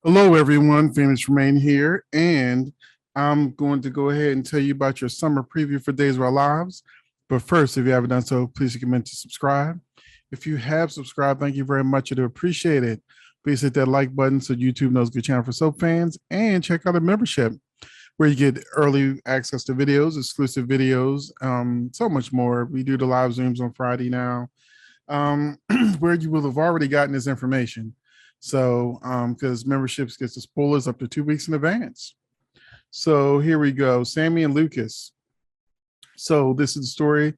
Hello, everyone. Phoenix Remain here, and I'm going to go ahead and tell you about your summer preview for Days of Our Lives. But first, if you haven't done so, please take a minute to subscribe. If you have subscribed, thank you very much. I do appreciate it. Please hit that like button so YouTube knows good channel for soap fans, and check out the membership where you get early access to videos, exclusive videos, so much more. We do the live Zooms on Friday now, where you will have already gotten this information. So, because memberships gets the spoilers up to 2 weeks in advance. So here we go. Sammy and Lucas. So this is the story.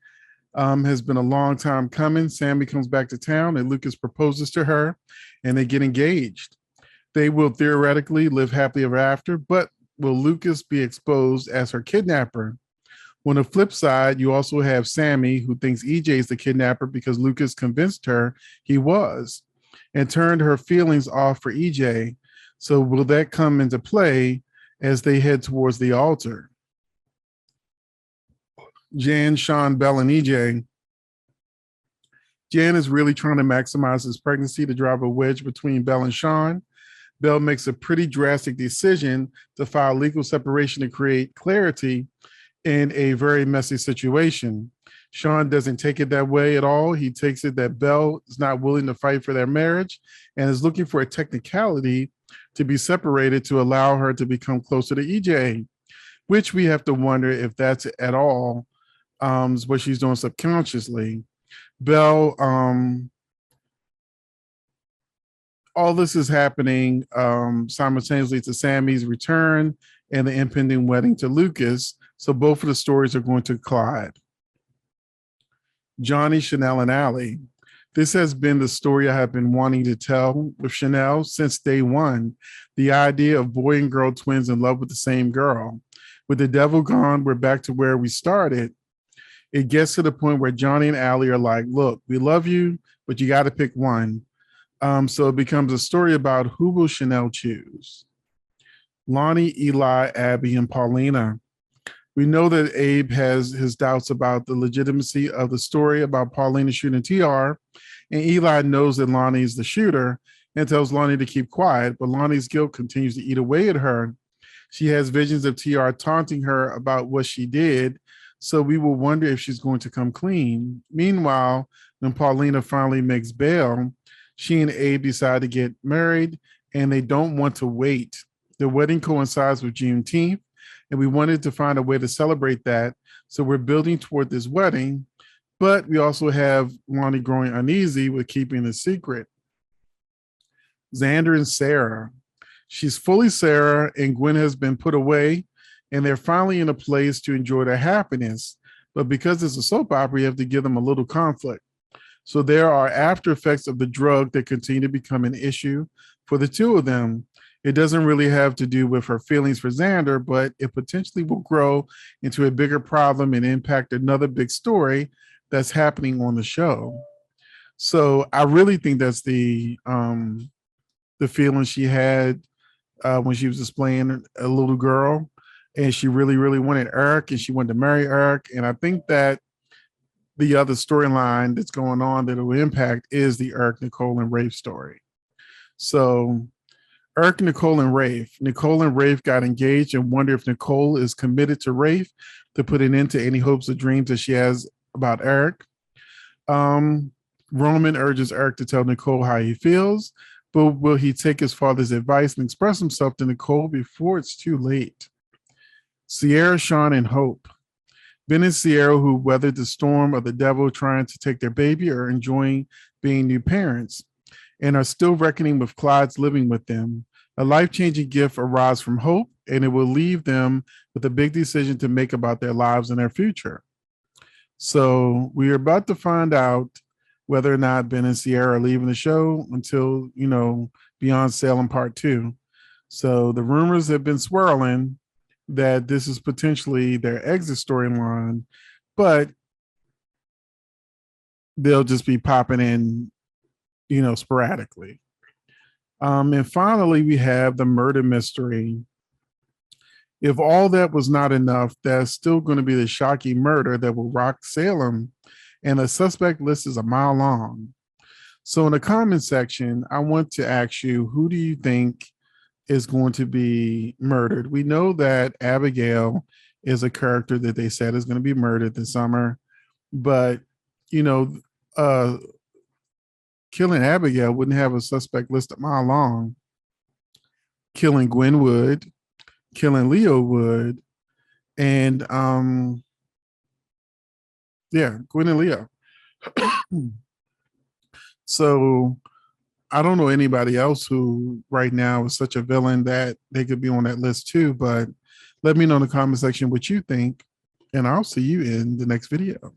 Has been a long time coming. Sammy comes back to town and Lucas proposes to her and they get engaged. They will theoretically live happily ever after, but will Lucas be exposed as her kidnapper? On the flip side, you also have Sammy, who thinks EJ is the kidnapper because Lucas convinced her he was and turned her feelings off for EJ. So will that come into play as they head towards the altar? Jan, Sean, Belle, and EJ. Jan is really trying to maximize his pregnancy to drive a wedge between Belle and Sean. Belle makes a pretty drastic decision to file legal separation to create clarity in a very messy situation. Sean doesn't take it that way at all. He takes it that Belle is not willing to fight for their marriage and is looking for a technicality to be separated to allow her to become closer to EJ, which we have to wonder if that's at all what she's doing subconsciously. Belle, all this is happening simultaneously to Sammy's return and the impending wedding to Lucas. So both of the stories are going to collide. Johnny, Chanel, and Allie. This has been the story I have been wanting to tell with Chanel since day one. The idea of boy and girl twins in love with the same girl. With the devil gone, we're back to where we started. It gets to the point where Johnny and Allie are like, look, we love you, but you got to pick one. So it becomes a story about who will Chanel choose. Lonnie, Eli, Abby, and Paulina. We know that Abe has his doubts about the legitimacy of the story about Paulina shooting TR, and Eli knows that Lonnie is the shooter and tells Lonnie to keep quiet, but Lonnie's guilt continues to eat away at her. She has visions of TR taunting her about what she did, so we will wonder if she's going to come clean. Meanwhile, when Paulina finally makes bail, she and Abe decide to get married, and they don't want to wait. The wedding coincides with Juneteenth, and we wanted to find a way to celebrate that. So we're building toward this wedding, but we also have Lonnie growing uneasy with keeping the secret. Xander and Sarah. She's fully Sarah, and Gwen has been put away, and they're finally in a place to enjoy their happiness. But because it's a soap opera, you have to give them a little conflict. So there are after effects of the drug that continue to become an issue for the two of them. It doesn't really have to do with her feelings for Xander, but it potentially will grow into a bigger problem and impact another big story that's happening on the show. So I really think that's the feeling she had when she was displaying a little girl, and she really, really wanted Eric, and she wanted to marry Eric. And I think that the other storyline that's going on that will impact is the Eric, Nicole, and Rafe story. So Eric, Nicole, and Rafe. Nicole and Rafe got engaged and wonder if Nicole is committed to Rafe to put an end to any hopes or dreams that she has about Eric. Roman urges Eric to tell Nicole how he feels, but will he take his father's advice and express himself to Nicole before it's too late? Sierra, Sean, and Hope. Ben and Sierra, who weathered the storm of the devil trying to take their baby, are enjoying being new parents and are still reckoning with Clyde's living with them. A life-changing gift arrives from Hope, and it will leave them with a big decision to make about their lives and their future. So we are about to find out whether or not Ben and Sierra are leaving the show until, Beyond Salem Part 2. So the rumors have been swirling that this is potentially their exit storyline, but they'll just be popping in, sporadically. And finally, we have the murder mystery. If all that was not enough, there's still going to be the shocking murder that will rock Salem, and the suspect list is a mile long. So in the comment section, I want to ask you, who do you think is going to be murdered. We know that Abigail is a character that they said is going to be murdered this summer, but you know, uh, killing Abigail wouldn't have a suspect list a mile long. Killing Gwen would, killing Leo would, and yeah, Gwen and Leo. So I don't know anybody else who right now is such a villain that they could be on that list too. But let me know in the comment section what you think, and I'll see you in the next video.